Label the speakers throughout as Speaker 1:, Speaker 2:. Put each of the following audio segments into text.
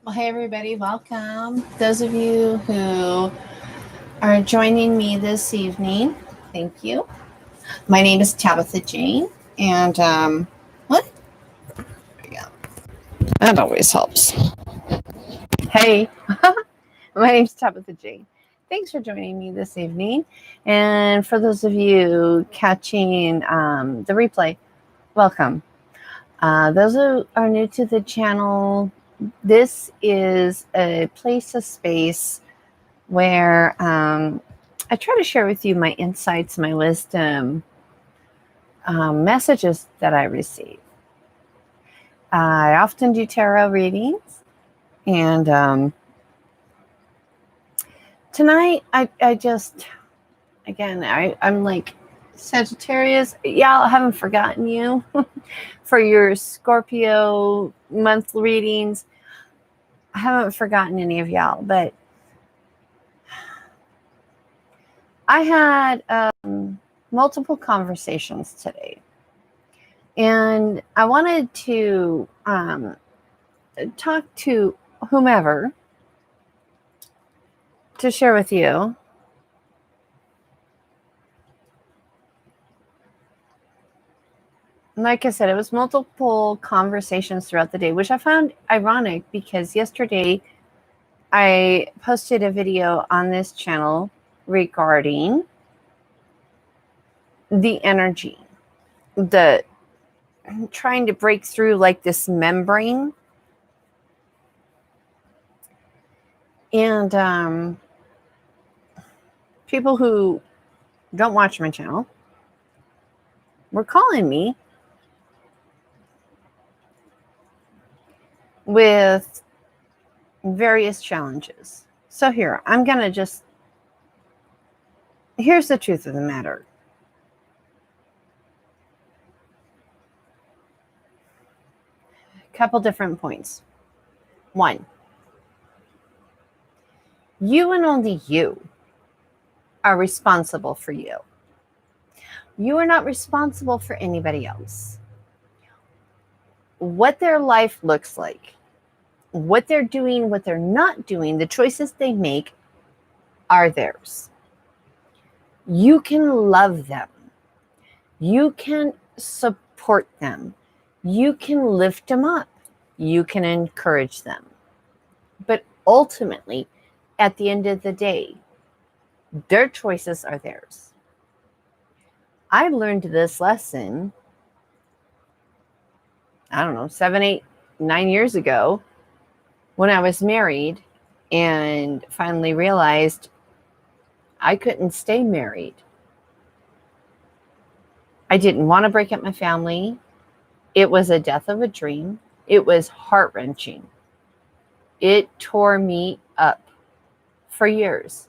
Speaker 1: Well, hey, everybody, welcome. Those of you who are joining me this evening, thank you. My name is Tabitha Jane, and what? Yeah, that always helps. Hey, my name is Tabitha Jane. Thanks for joining me this evening. And for those of you catching the replay, welcome. Those who are new to the channel, this is a place, a space where I try to share with you my insights, my wisdom, messages that I receive. I often do tarot readings, and tonight I just, again, I'm like Sagittarius. Yeah, I haven't forgotten you for your Scorpio month readings. I haven't forgotten any of y'all, but I had multiple conversations today. And I wanted to talk to whomever to share with you like I said, it was multiple conversations throughout the day, which I found ironic because yesterday I posted a video on this channel regarding the energy, the trying to break through like this membrane. And people who don't watch my channel were calling me with various challenges. So here, I'm going to just, here's the truth of the matter. A couple different points. One, you and only you are responsible for you. You are not responsible for anybody else. What their life looks like, what they're doing, what they're not doing, the choices they make are theirs. You can love them. You can support them. You can lift them up. You can encourage them. But ultimately, at the end of the day, their choices are theirs. I learned this lesson, I don't know, 7, 8, 9 years ago when I was married and finally realized I couldn't stay married. I didn't want to break up my family. It was a death of a dream. It was heart-wrenching. It tore me up for years,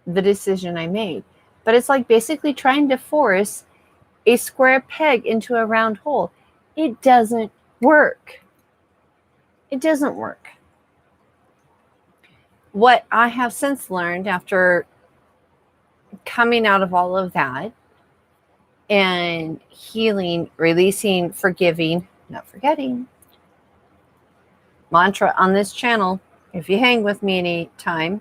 Speaker 1: the decision I made. But it's like basically trying to force a square peg into a round hole. It doesn't work. It doesn't work. What I have since learned after coming out of all of that and healing, releasing, forgiving, not forgetting. Mantra on this channel, if you hang with me any time,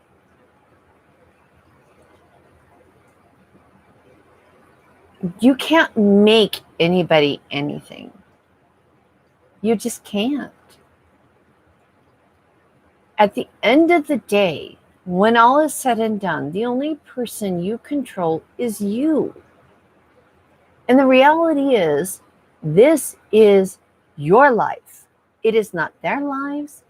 Speaker 1: you can't make anybody anything. You just can't. At the end of the day, when all is said and done, the only person you control is you. And the reality is, this is your life. It is not their lives.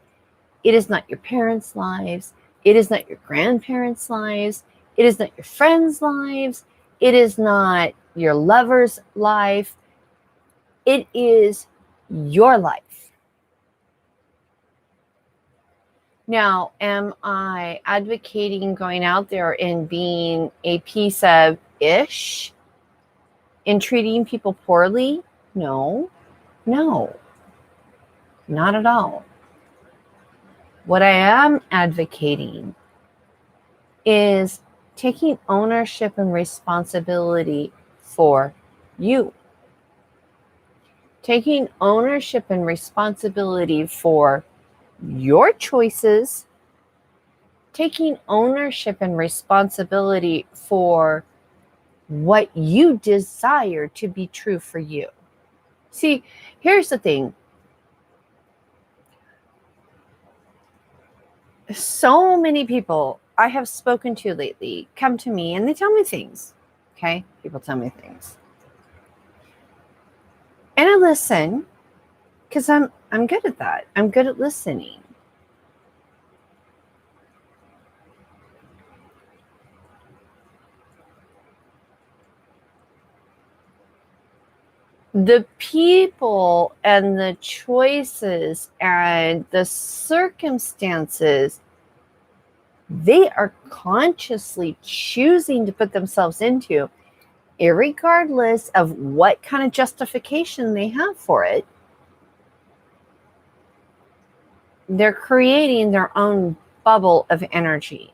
Speaker 1: It is not your parents' lives. It is not your grandparents' lives. It is not your friends' lives. It is not your lover's life. It is your life. Now, am I advocating going out there and being a piece of ish and treating people poorly? No, not at all. What I am advocating is taking ownership and responsibility for you. Taking ownership and responsibility for your choices, taking ownership and responsibility for what you desire to be true for you. See, here's the thing. So many people I have spoken to lately come to me and they tell me things. Okay? People tell me things. And I listen because I'm good at that. I'm good at listening. The people and the choices and the circumstances they are consciously choosing to put themselves into, irregardless of what kind of justification they have for it, they're creating their own bubble of energy.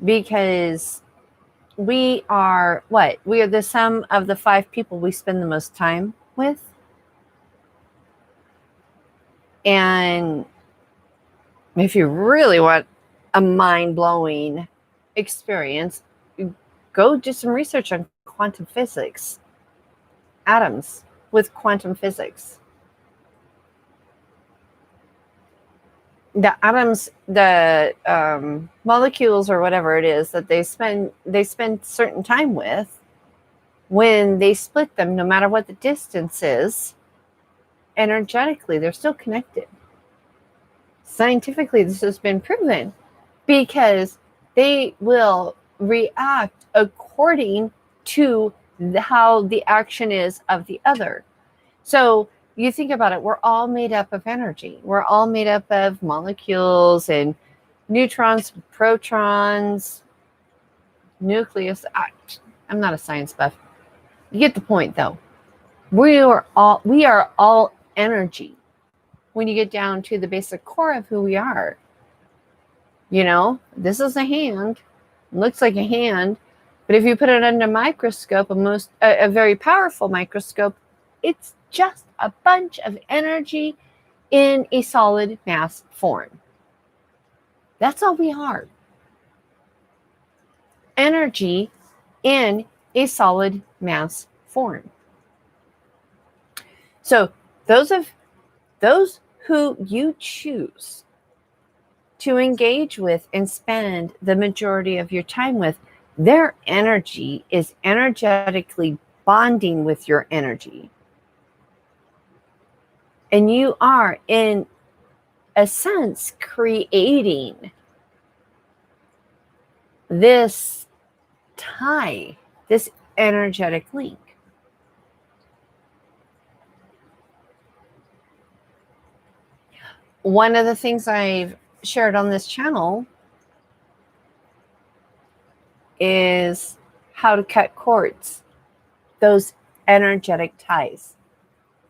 Speaker 1: Because we are what? We are the sum of the 5 people we spend the most time with. And if you really want a mind-blowing experience, go do some research on quantum physics. Atoms with quantum physics. The atoms, the molecules or whatever it is that they spend certain time with, when they split them, no matter what the distance is, energetically, they're still connected. Scientifically, this has been proven because they will react according to how the action is of the other. So you think about it, we're all made up of energy. We're all made up of molecules and neutrons, protons, nucleus. I'm not a science buff. You get the point, though. We are all energy when you get down to the basic core of who we are. You know, this is a hand. Looks like a hand. But if you put it under a microscope, a very powerful microscope, it's just a bunch of energy in a solid mass form. That's all we are. Energy in a solid mass form. So those who you choose to engage with and spend the majority of your time with, their energy is energetically bonding with your energy. And you are, in a sense, creating this tie, this energetic link. One of the things I've shared on this channel is how to cut cords, those energetic ties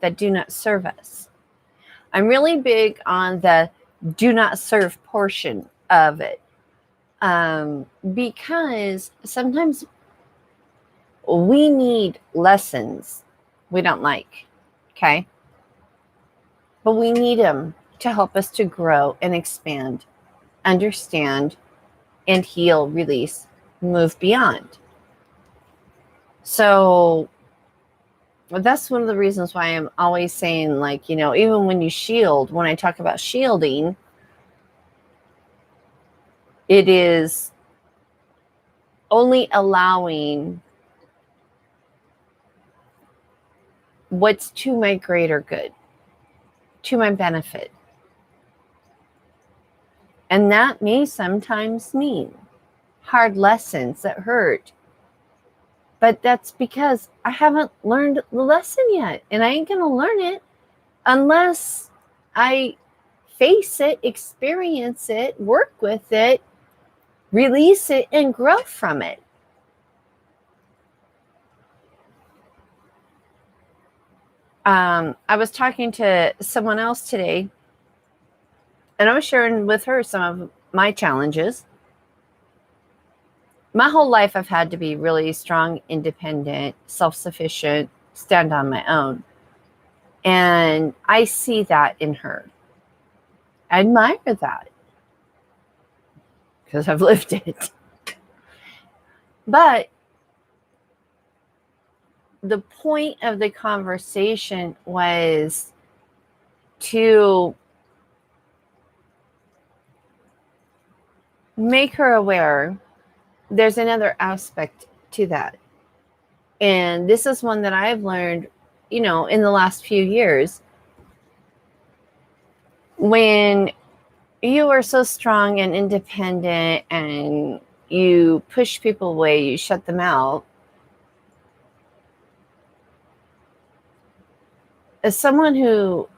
Speaker 1: that do not serve us. I'm really big on the do not serve portion of it, because sometimes we need lessons we don't like, okay? But we need them to help us to grow and expand, understand, and heal, release, move beyond. So that's one of the reasons why I'm always saying, like, you know, even when you shield, when I talk about shielding, it is only allowing what's to my greater good, to my benefit. And that may sometimes mean hard lessons that hurt. But that's because I haven't learned the lesson yet. And I ain't going to learn it unless I face it, experience it, work with it, release it, and grow from it. I was talking to someone else today, and I was sharing with her some of my challenges. My whole life, I've had to be really strong, independent, self-sufficient, stand on my own. And I see that in her. I admire that because I've lived it. But the point of the conversation was to make her aware there's another aspect to that. And this is one that I've learned, in the last few years. When you are so strong and independent and you push people away, you shut them out. As someone who,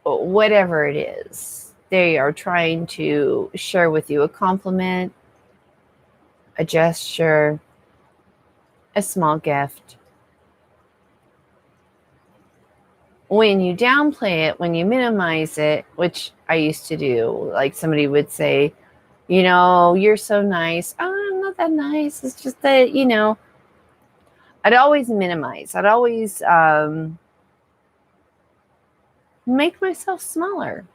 Speaker 1: whatever it is, they are trying to share with you a compliment, a gesture, a small gift. When you downplay it, when you minimize it, which I used to do, like somebody would say, you're so nice. Oh, I'm not that nice. It's just that, I'd always minimize. I'd always make myself smaller.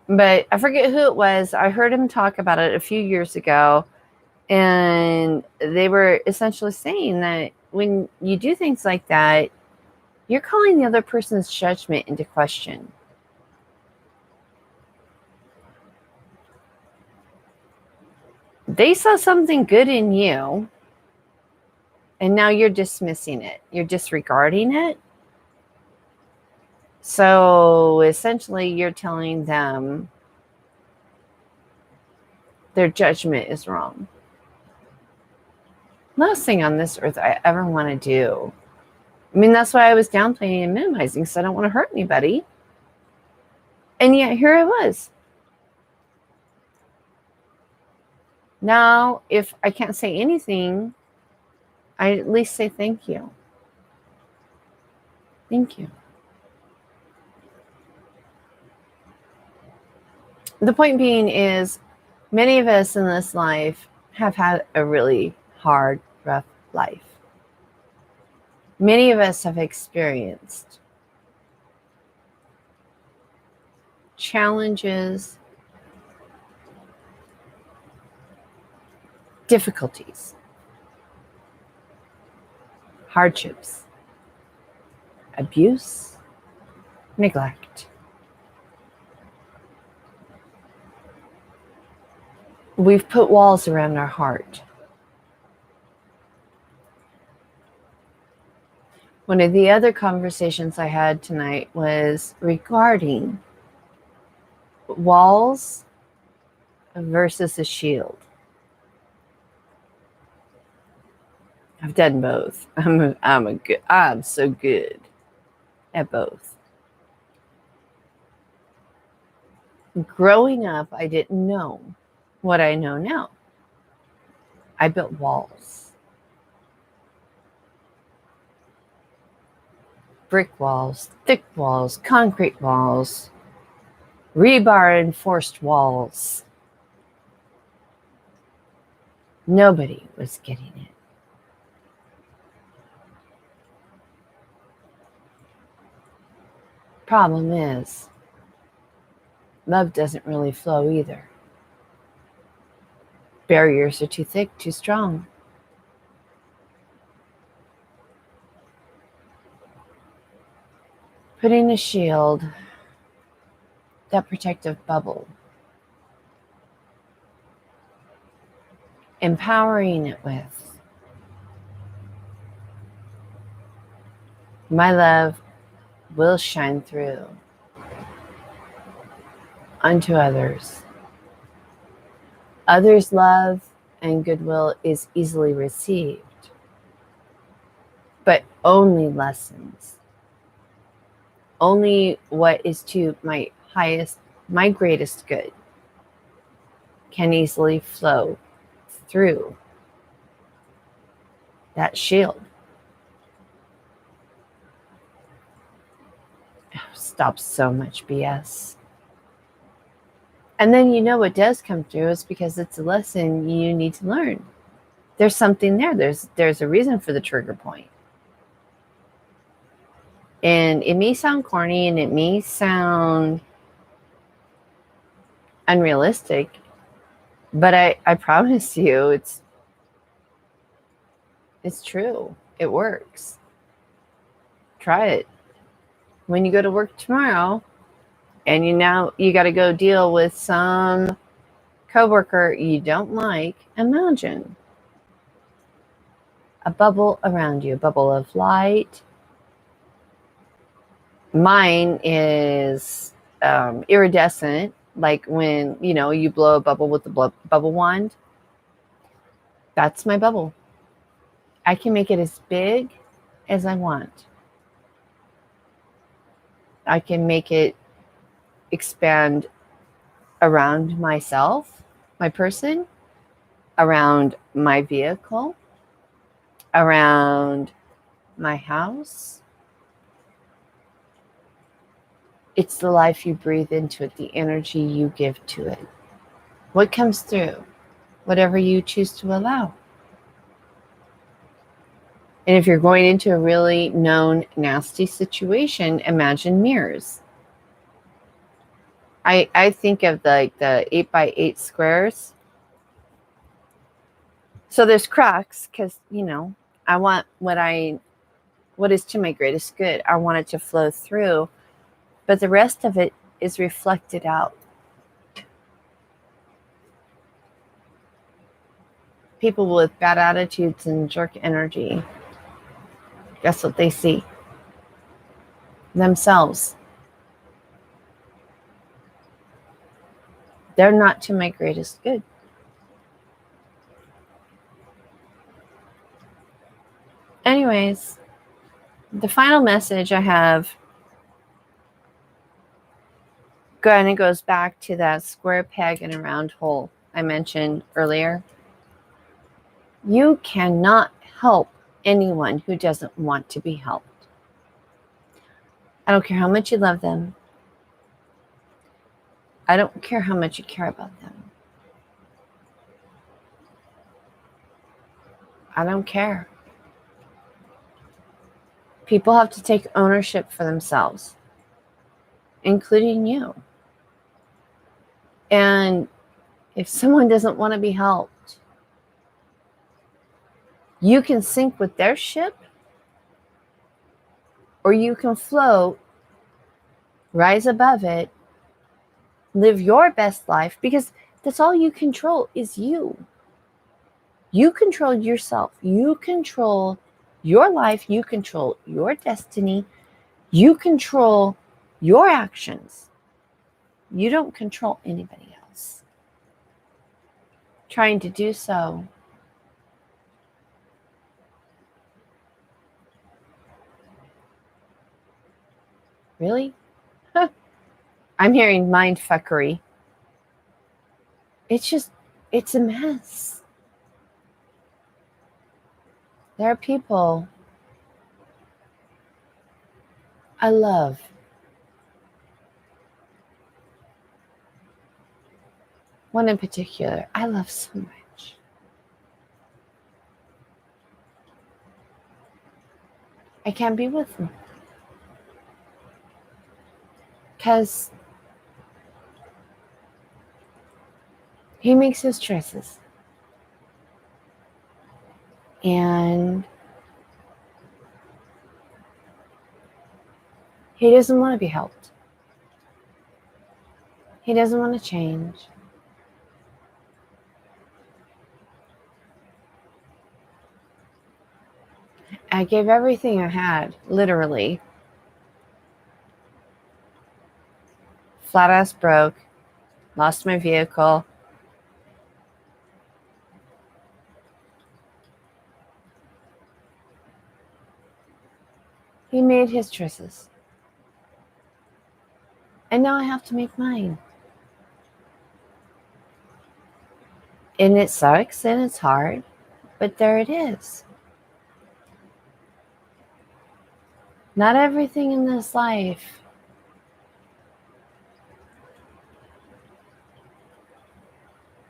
Speaker 1: But I forget who it was. I heard him talk about it a few years ago. And they were essentially saying that when you do things like that, you're calling the other person's judgment into question. They saw something good in you, and now you're dismissing it. You're disregarding it. So essentially, you're telling them their judgment is wrong. Last thing on this earth I ever want to do. I mean, that's why I was downplaying and minimizing, because I don't want to hurt anybody. And yet here I was. Now, if I can't say anything, I at least say thank you. Thank you. The point being is, many of us in this life have had a really hard, rough life. Many of us have experienced challenges, difficulties, hardships, abuse, neglect. We've put walls around our heart. One of the other conversations I had tonight was regarding walls versus a shield. I've done both. I'm so good at both. Growing up, I didn't know what I know now. I built walls. Brick walls, thick walls, concrete walls, rebar enforced walls. Nobody was getting it. Problem is, love doesn't really flow either. Barriers are too thick, too strong. Putting a shield, that protective bubble, empowering it with my love will shine through unto others. Others' love and goodwill is easily received, but only lessons. Only what is to my highest, my greatest good can easily flow through that shield. Stops so much BS. And then what does come through is because it's a lesson you need to learn. There's something there. There's a reason for the trigger point. And it may sound corny and it may sound unrealistic, but I promise you it's true. It works. Try it. When you go to work tomorrow and you got to go deal with some coworker you don't like, imagine a bubble around you, a bubble of light. Mine is iridescent, like when you blow a bubble with the bubble wand. That's my bubble. I can make it as big as I want. I can make it expand around myself, my person, around my vehicle, around my house. It's the life you breathe into it, the energy you give to it. What comes through? Whatever you choose to allow. And if you're going into a really known nasty situation, imagine mirrors. I think of the 8x8 squares. So there's cracks because, I want what is to my greatest good. I want it to flow through, but the rest of it is reflected out. People with bad attitudes and jerk energy, guess what they see? Themselves. They're not to my greatest good. Anyways, the final message I have kind of goes back to that square peg in a round hole I mentioned earlier. You cannot help anyone who doesn't want to be helped. I don't care how much you love them. I don't care how much you care about them. I don't care. People have to take ownership for themselves, including you. And if someone doesn't want to be helped, you can sink with their ship, or you can float, rise above it, live your best life, because that's all you control is you. You control yourself. You control your life. You control your destiny. You control your actions. You don't control anybody else. Trying to do so really? I'm hearing mind fuckery. It's a mess. There are people I love. One in particular, I love so much. I can't be with him. Because he makes his choices. And he doesn't want to be helped. He doesn't want to change. I gave everything I had, literally. Flat ass broke. Lost my vehicle. He made his choices. And now I have to make mine. And it sucks and it's hard, but there it is. Not everything in this life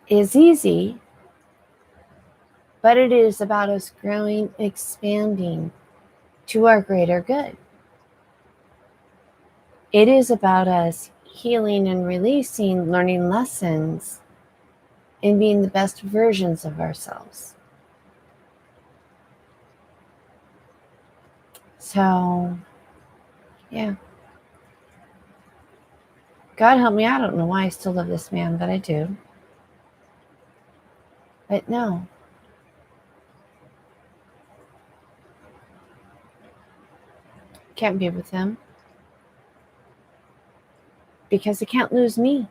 Speaker 1: is easy, but it is about us growing, expanding to our greater good. It is about us healing and releasing, learning lessons, and being the best versions of ourselves. So, yeah. God help me, I don't know why I still love this man, but I do. But no. Can't be with him. Because I can't lose me.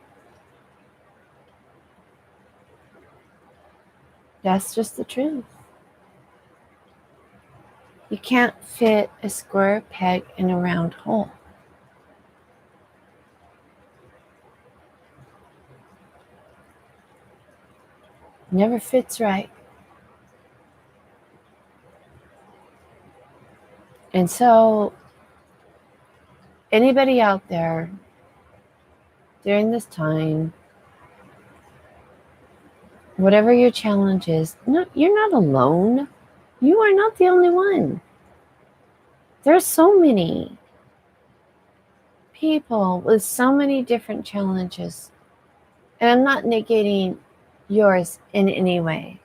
Speaker 1: That's just the truth. You can't fit a square peg in a round hole. Never fits right. And so, anybody out there during this time, whatever your challenge is, no, you're not alone. You are not the only one. There's so many people with so many different challenges. And I'm not negating yours in any way.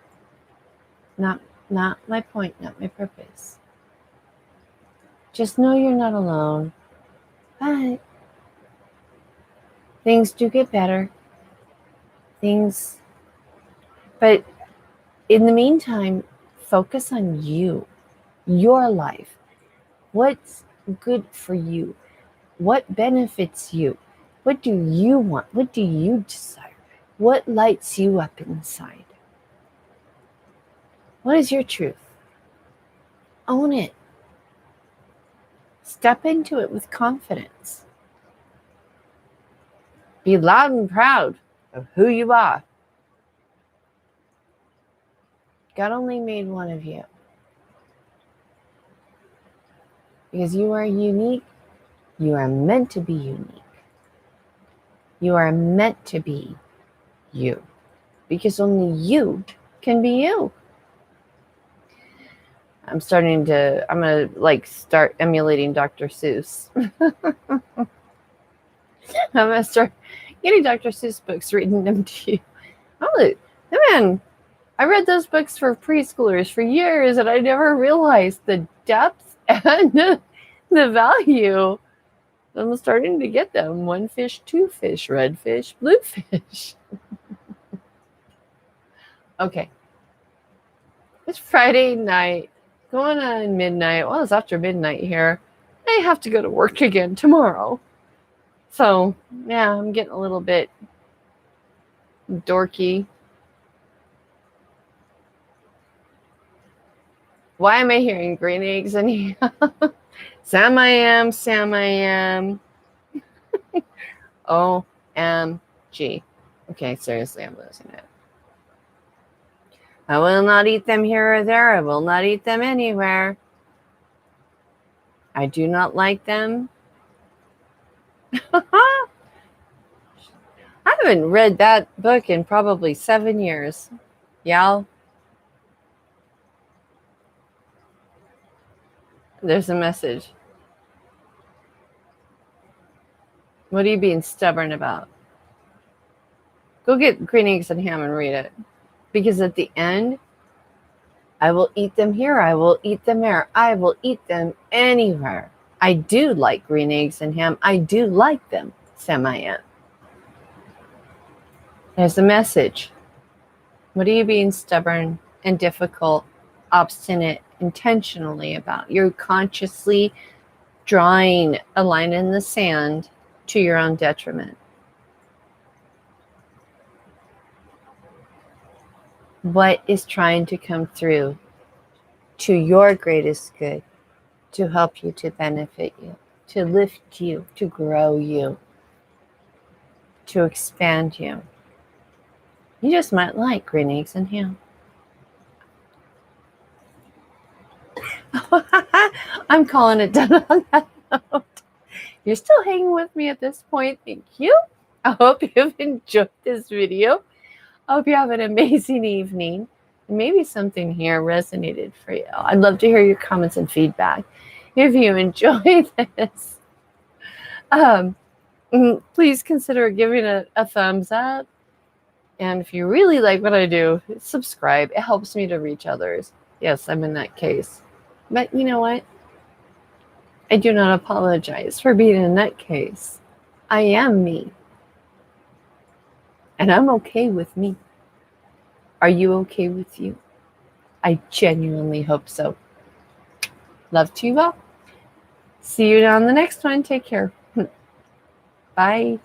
Speaker 1: Not my point, not my purpose. Just know you're not alone. But things do get better. But in the meantime, focus on you, your life. What's good for you? What benefits you? What do you want? What do you desire? What lights you up inside? What is your truth? Own it. Step into it with confidence. Be loud and proud of who you are. God only made one of you. Because you are unique. You are meant to be unique. You are meant to be you. Because only you can be you. I'm going to start emulating Dr. Seuss. I'm going to start getting Dr. Seuss books, reading them to you. Oh, man, I read those books for preschoolers for years, and I never realized the depth and the value. I'm starting to get them. One fish, two fish, red fish, blue fish. Okay. It's Friday night, going on midnight. Well, it's after midnight here. I have to go to work again tomorrow. So, yeah, I'm getting a little bit dorky. Why am I hearing green eggs in here? Sam I am. OMG. Okay, seriously, I'm losing it. I will not eat them here or there. I will not eat them anywhere. I do not like them. I haven't read that book in probably 7 years. Y'all. There's a message. What are you being stubborn about? Go get Green Eggs and Ham and read it. Because at the end, I will eat them here. I will eat them there. I will eat them anywhere. I do like green eggs and ham. I do like them, Sam I am. There's a message. What are you being stubborn and difficult, obstinate, intentionally about? You're consciously drawing a line in the sand to your own detriment. What is trying to come through to your greatest good, to help you, to benefit you, to lift you, to grow you, to expand you? You just might like green eggs and ham. I'm calling it done on that note. You're still hanging with me at this point. Thank you. I hope you've enjoyed this video. I hope you have an amazing evening. Maybe something here resonated for you. I'd love to hear your comments and feedback. If you enjoy this,
Speaker 2: Please consider giving it a thumbs up. And if you really like what I do, subscribe. It helps me to reach others. Yes, I'm in that case. But you know what? I do not apologize for being in that case. I am me. And I'm okay with me. Are you okay with you? I genuinely hope so. Love to you all. See you on the next one. Take care. Bye.